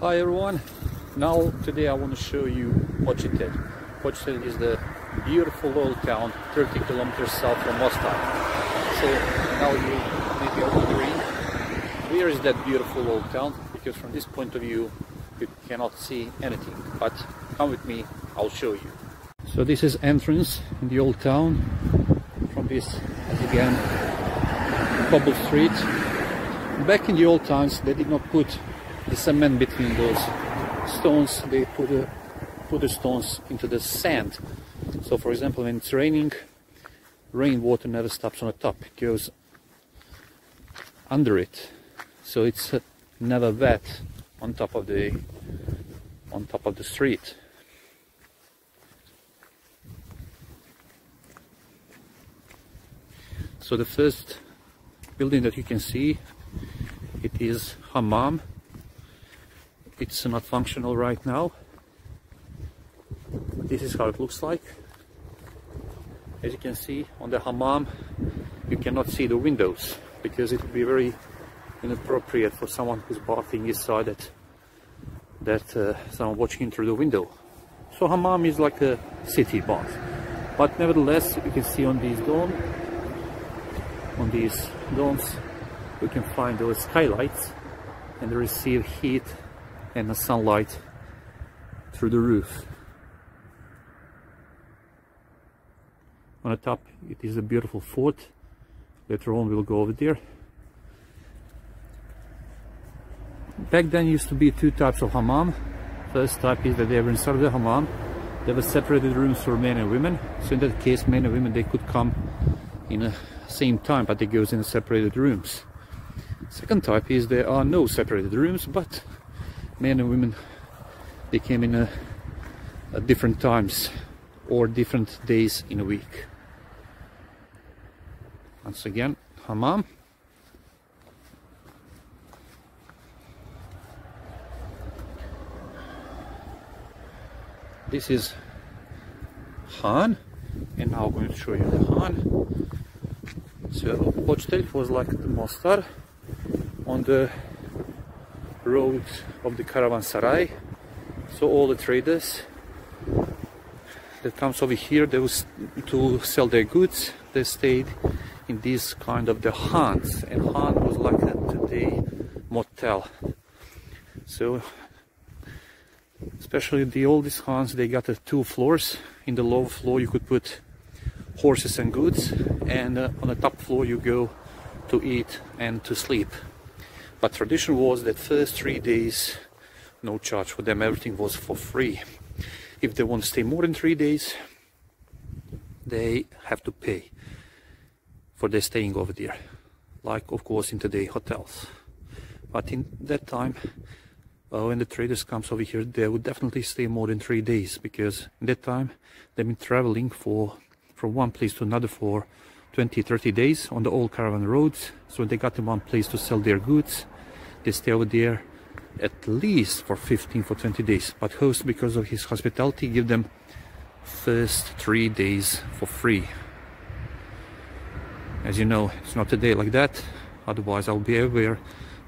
Hi everyone, now today I want to show you Počitelj. Počitelj is the beautiful old town 30 kilometers south from Mostar. So now you may be wondering, where is that beautiful old town? Because from this point of view you cannot see anything, but come with me, I'll show you. So this is entrance in the old town. From this, as again, cobble street. Back in the old times they did not put the cement between those stones. They put the stones into the sand. So for example, when it's raining, rainwater never stops on the top, it goes under it, so it's never wet on top of the street. So the first building that you can see, it is hammam. It's not functional right now. This is how it looks like. As you can see on the hammam, you cannot see the windows because it would be very inappropriate for someone who's bathing inside that someone watching through the window. So hammam is like a city bath, but nevertheless you can see on these domes you can find those skylights, and they receive heat and the sunlight through the roof. On the top it is a beautiful fort. Later on we'll go over there. Back then used to be two types of hammam. First type is that they were inside of the hammam. There were separated rooms for men and women. So in that case men and women, they could come in the same time, but they goes in separated rooms. Second type is there are no separated rooms, but men and women, they came in at different times or different days in a week. Once again, hammam. This is Han, and now I'm going to show you the Han. So Počitelj was like the Mostar on the road of the caravanserai. So all the traders that comes over here, they was to sell their goods, they stayed in this kind of the Hans, and Han was like a today motel. So especially the oldest Hans, they got 2 floors. In the lower floor you could put horses and goods, and on the top floor you go to eat and to sleep. But tradition was that first 3 days no charge for them, everything was for free. If they want to stay more than 3 days, they have to pay for their staying over there, like of course in today hotels. But in that time, when the traders comes over here, they would definitely stay more than 3 days, because in that time they've been traveling from one place to another for 20-30 days on the old caravan roads. So when they got to one place to sell their goods, they stay over there at least for 15-20 days. But host, because of his hospitality, give them first 3 days for free. As you know, it's not a day like that, otherwise I'll be everywhere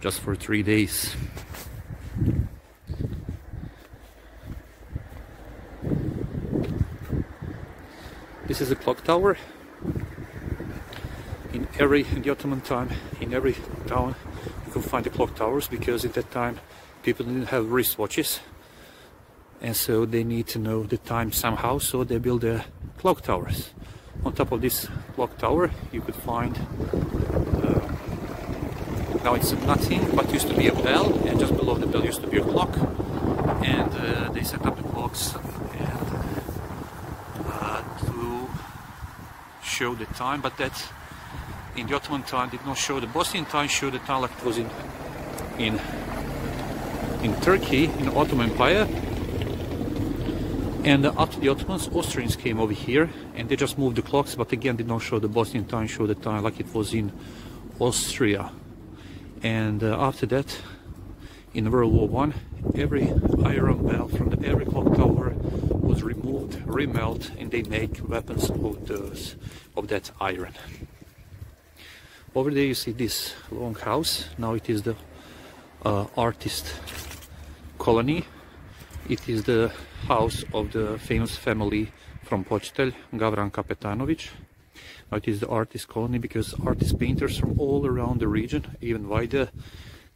just for 3 days. This is a clock tower. In the Ottoman time, in every town you can find the clock towers, because at that time people didn't have wristwatches, and so they need to know the time somehow, so they build the clock towers. On top of this clock tower you could find, now it's nothing, but used to be a bell, and just below the bell used to be a clock, and they set up the clocks and to show the time. But that in the Ottoman time did not show. The Bosnian time showed the time like it was in Turkey, in the Ottoman Empire. And after the Ottomans, Austrians came over here and they just moved the clocks, but again did not show the Bosnian time, showed the time like it was in Austria. And after that, in World War I, every iron bell from every clock tower was removed, remelt, and they make weapons of that iron. Over there you see this long house. Now it is the artist colony. It is the house of the famous family from Počitelj, Gavran Kapetanović. Now it is the artist colony because artist painters from all around the region, even wider,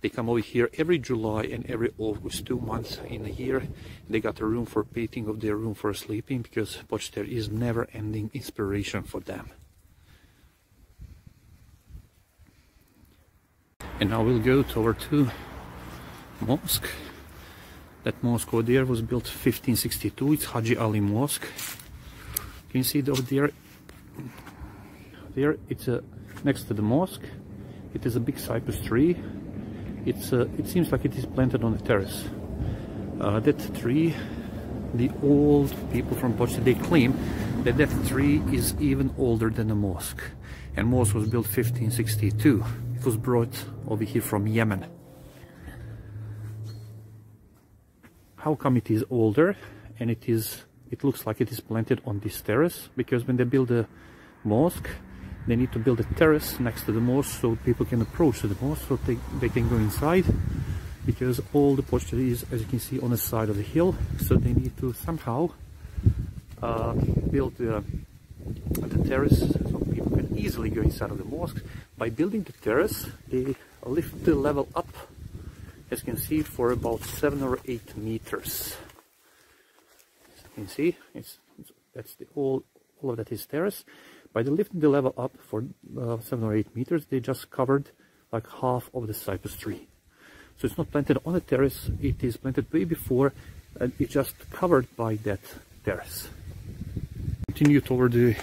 they come over here every July and every August, 2 months in a year. They got a room for painting, of their room for sleeping, because Počitelj is never-ending inspiration for them. And now we'll go toward to mosque. That mosque over there was built 1562. It's Haji Ali Mosque. Can you see it over there? There, it's next to the mosque. It is a big cypress tree. It seems like it is planted on a terrace. That tree, the old people from Počitelj, they claim that that tree is even older than the mosque. And mosque was built 1562. It was brought over here from Yemen. How come it is older and it looks like it is planted on this terrace? Because when they build a mosque, they need to build a terrace next to the mosque so people can approach the mosque, so they can go inside, because all the Počitelj is, as you can see, on the side of the hill, so they need to somehow build the terrace so people can easily go inside of the mosque. By building the terrace, they lift the level up, as you can see, for about 7 or 8 meters. As you can see, that's all of that is terrace. By lifting the level up for 7 or 8 meters, they just covered like half of the cypress tree. So it's not planted on a terrace, it is planted way before, and it's just covered by that terrace. Continue toward the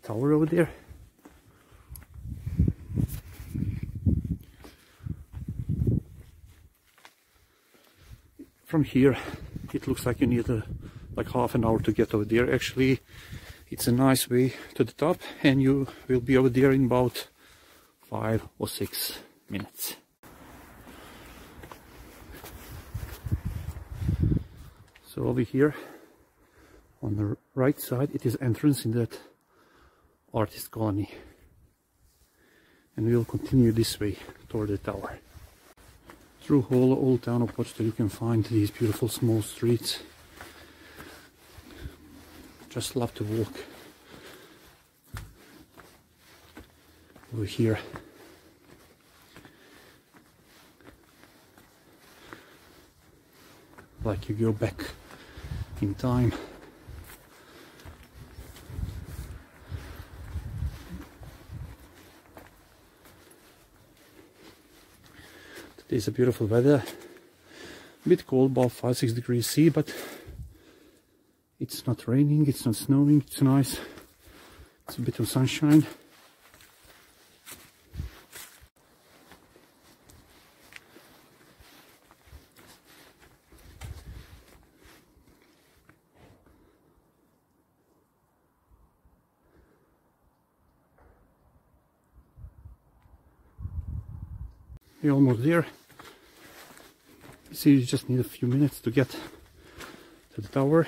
tower over there. From here, it looks like you need like half an hour to get over there. Actually, it's a nice way to the top, and you will be over there in about 5 or 6 minutes. So over here, on the right side, it is entrance in that artist colony. And we will continue this way toward the tower. Through whole old town of Počitelj you can find these beautiful small streets. Just love to walk over here. Like you go back in time. It's a beautiful weather, a bit cold, about 5-6 degrees C, but it's not raining, it's not snowing, it's nice, it's a bit of sunshine. We're almost there. You see, you just need a few minutes to get to the tower.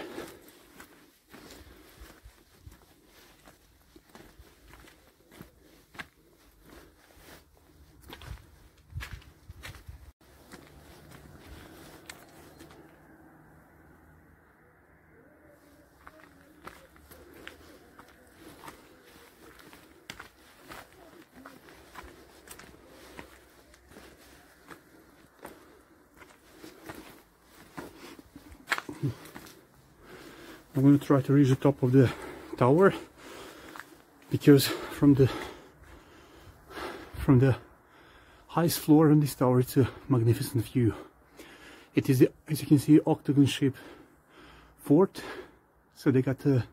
I'm going to try to reach the top of the tower, because from the highest floor on this tower it's a magnificent view. It is, as you can see, octagon shaped fort, so they got a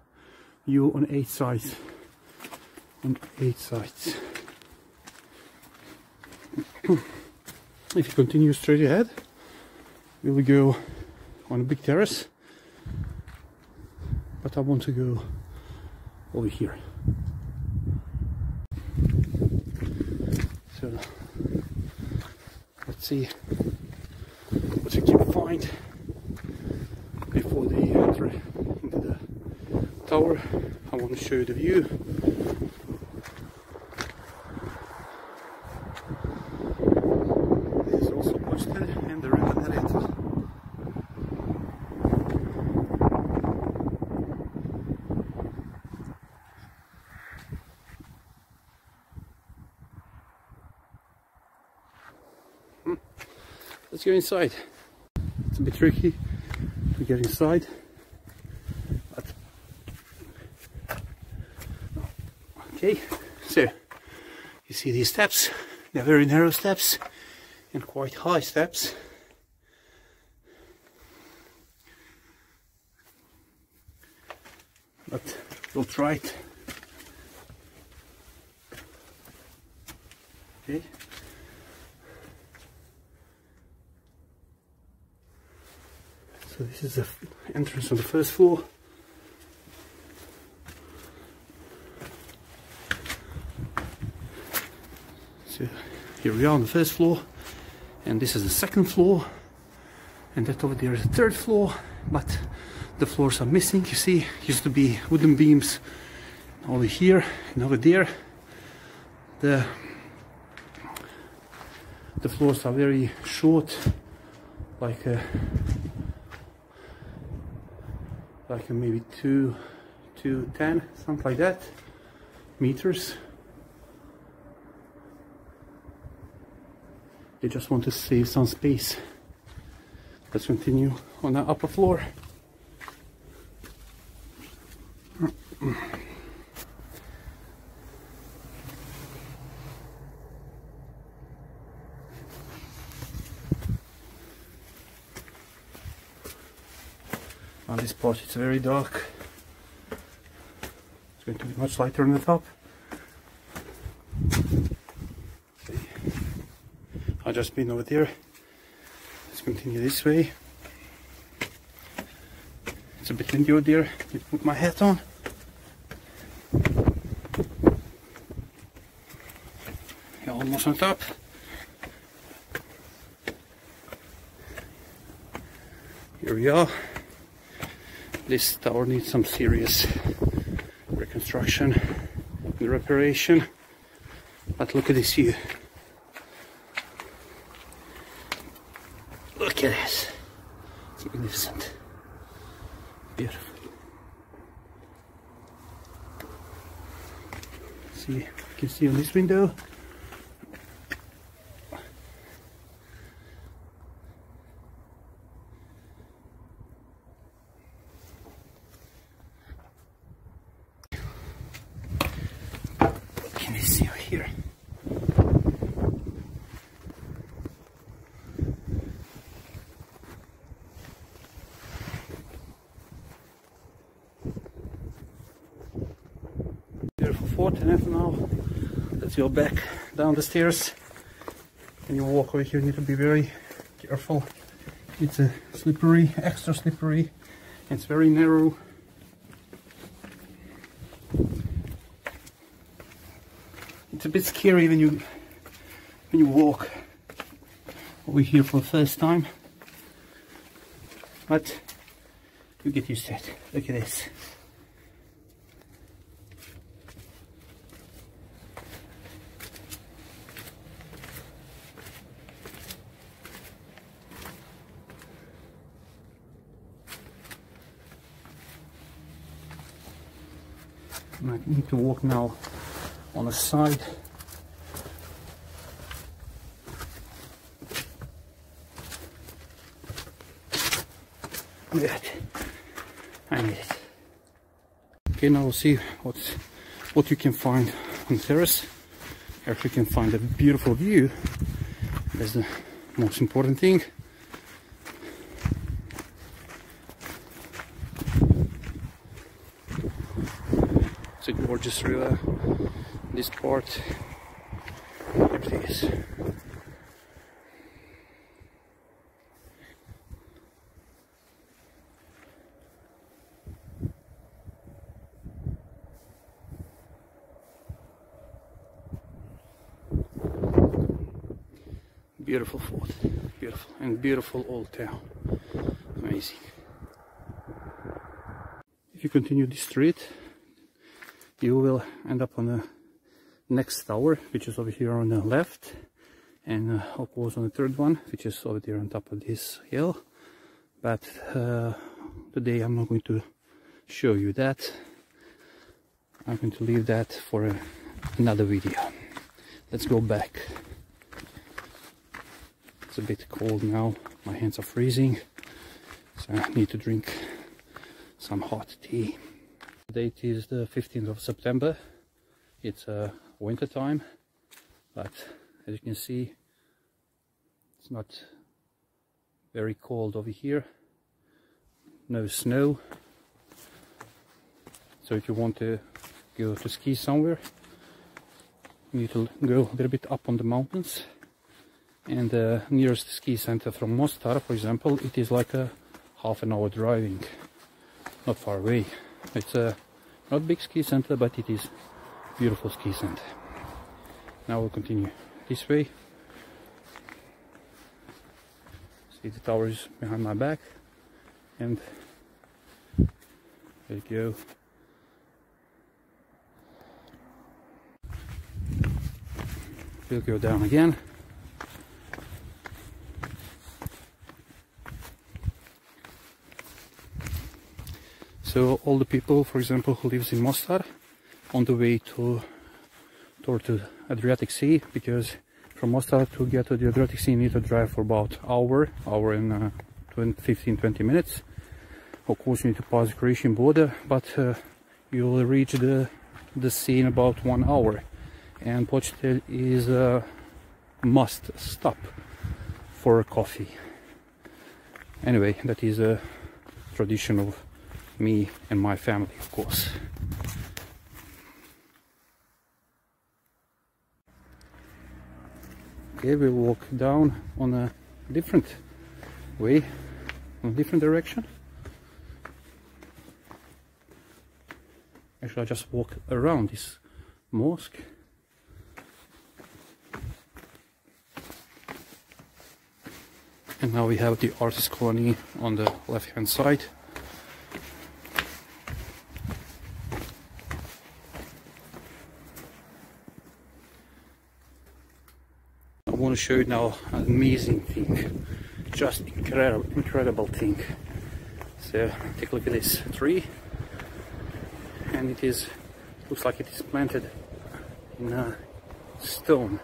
view on 8 sides. If you continue straight ahead, we will go on a big terrace. But I want to go over here. So let's see what we can find before they enter into the tower. I want to show you the view. let's go inside. It's a bit tricky to get inside, but okay. So you see these steps, they're very narrow steps and quite high steps. But we'll try it. Okay. So this is the entrance on the first floor. So here we are on the first floor, and this is the second floor, and that over there is the third floor, but the floors are missing. You see, used to be wooden beams over here and over there. The floors are very short, like a maybe 210, something like that, meters. They just want to save some space. Let's continue on the upper floor. On this part it's very dark. It's going to be much lighter on the top. Okay. I've just been over there. Let's continue this way. It's a bit windy out there. Let me put my hat on. Yeah, almost on top. Here we are. This tower needs some serious reconstruction and reparation, but look at this view. Look at this. It's magnificent. Beautiful. See, you can see on this window. Here. Beautiful fort, and now let's go back down the stairs. When you walk over here, you need to be very careful. It's a slippery, extra slippery. It's very narrow. It's a bit scary when you walk over here for the first time, but you get used to it. Look at this. I need to walk now on the side. Look at that. I need it. Okay, now we'll see what you can find on the terrace. If you can find a beautiful view, that's the most important thing. It's a gorgeous river. This part, everything is. Beautiful fort, beautiful, and beautiful old town. Amazing. If you continue this street, you will end up on the next tower, which is over here on the left, and opposite on the third one, which is over there on top of this hill. But today I'm not going to show you that. I'm going to leave that for another video. Let's go back. It's a bit cold now, my hands are freezing, so I need to drink some hot tea. The date is the 15th of September. It's winter time, but as you can see, it's not very cold over here. No snow. So if you want to go to ski somewhere, you need to go a little bit up on the mountains. And the nearest ski center from Mostar, for example, it is like a half an hour driving. Not far away. It's a not big ski center, but it is beautiful ski center. Now we'll continue this way. See the towers behind my back, and there you go. We'll go down again. So all the people, for example, who lives in Mostar, on the way toward the Adriatic Sea, because from Mostar to get to the Adriatic Sea you need to drive for about hour and 15-20 minutes. Of course you need to pass the Croatian border, but you will reach the sea in about 1 hour. And Počitelj is a must stop for a coffee. Anyway, that is a tradition of me and my family, of course. Okay, we'll walk down on a different way, in a different direction. Actually, I just walk around this mosque. And now we have the artist colony on the left hand side. I want to show you now an amazing thing, just incredible thing. So take a look at this tree, and it looks like it is planted in a stone,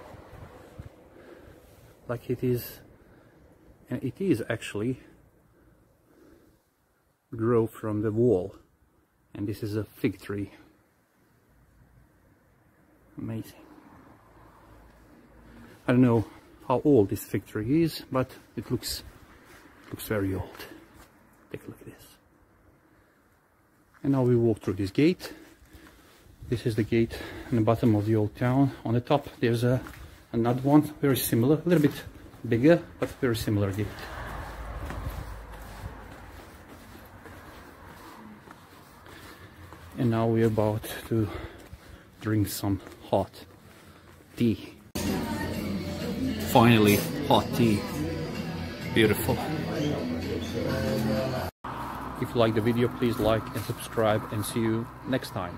like it is. And it is actually grow from the wall, and this is a fig tree. Amazing. I don't know how old this fig tree is, but it looks very old. Take a look at this. And now we walk through this gate. This is the gate in the bottom of the old town. On the top there's another one, very similar, a little bit bigger, but very similar gate. And now we're about to drink some hot tea. Finally, hot tea. Beautiful. If you like the video, please like and subscribe, and see you next time.